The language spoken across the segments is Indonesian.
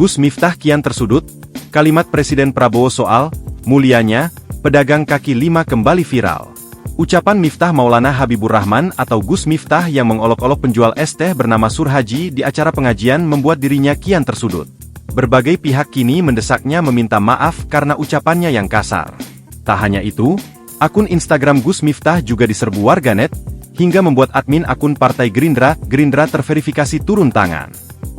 Gus Miftah kian tersudut, kalimat Presiden Prabowo soal mulianya pedagang kaki lima kembali viral. Ucapan Miftah Maulana Habibur Rahman atau Gus Miftah yang mengolok-olok penjual es teh bernama Surhaji di acara pengajian membuat dirinya kian tersudut. Berbagai pihak kini mendesaknya meminta maaf karena ucapannya yang kasar. Tak hanya itu, akun Instagram Gus Miftah juga diserbu warganet, hingga membuat admin akun Partai Gerindra terverifikasi turun tangan.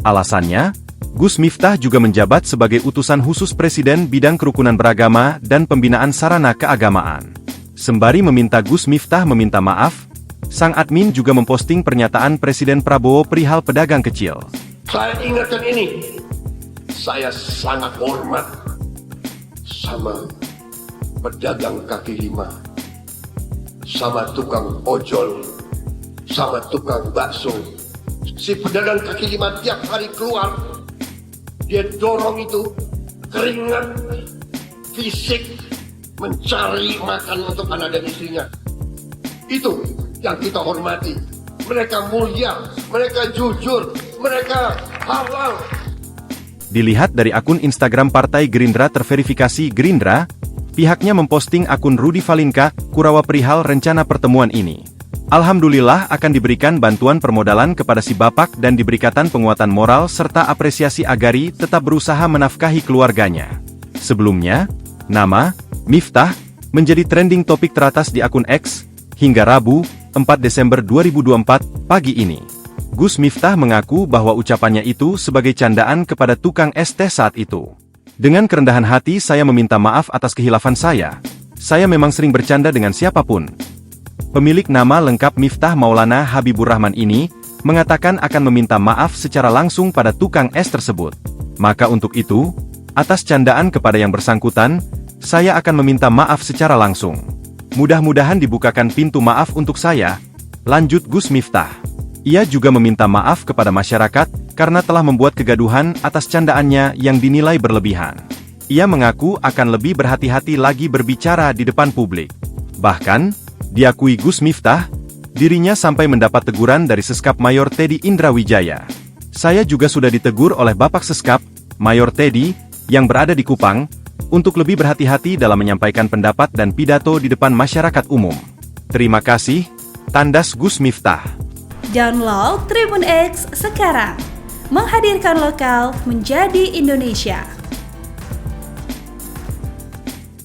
Alasannya, Gus Miftah juga menjabat sebagai utusan khusus Presiden bidang kerukunan beragama dan pembinaan sarana keagamaan. Sembari meminta Gus Miftah meminta maaf, sang admin juga memposting pernyataan Presiden Prabowo perihal pedagang kecil. Saya ingatkan ini, saya sangat hormat sama pedagang kaki lima, sama tukang ojol, sama tukang bakso. Si pedagang kaki lima tiap hari keluar, dia dorong itu keringat fisik mencari makan untuk anak dan istrinya. Itu yang kita hormati. Mereka mulia, mereka jujur, mereka halal. Dilihat dari akun Instagram Partai Gerindra terverifikasi Gerindra, pihaknya memposting akun Rudi Valinka, Kurawa perihal rencana pertemuan ini. Alhamdulillah akan diberikan bantuan permodalan kepada si bapak dan diberikan penguatan moral serta apresiasi agari tetap berusaha menafkahi keluarganya. Sebelumnya, nama Miftah menjadi trending topik teratas di akun X hingga Rabu, 4 Desember 2024 pagi ini. Gus Miftah mengaku bahwa ucapannya itu sebagai candaan kepada tukang es teh saat itu. Dengan kerendahan hati saya meminta maaf atas kehilafan saya. Saya memang sering bercanda dengan siapapun. Pemilik nama lengkap Miftah Maulana Habibur Rahman ini mengatakan akan meminta maaf secara langsung pada tukang es tersebut. Maka untuk itu, atas candaan kepada yang bersangkutan, saya akan meminta maaf secara langsung. Mudah-mudahan dibukakan pintu maaf untuk saya, lanjut Gus Miftah. Ia juga meminta maaf kepada masyarakat karena telah membuat kegaduhan atas candaannya yang dinilai berlebihan. Ia mengaku akan lebih berhati-hati lagi berbicara di depan publik. Bahkan, diakui Gus Miftah, dirinya sampai mendapat teguran dari Seskap Mayor Teddy Indrawijaya. Saya juga sudah ditegur oleh Bapak Seskap, Mayor Teddy, yang berada di Kupang, untuk lebih berhati-hati dalam menyampaikan pendapat dan pidato di depan masyarakat umum. Terima kasih, tandas Gus Miftah. Download Tribun X sekarang, menghadirkan lokal menjadi Indonesia.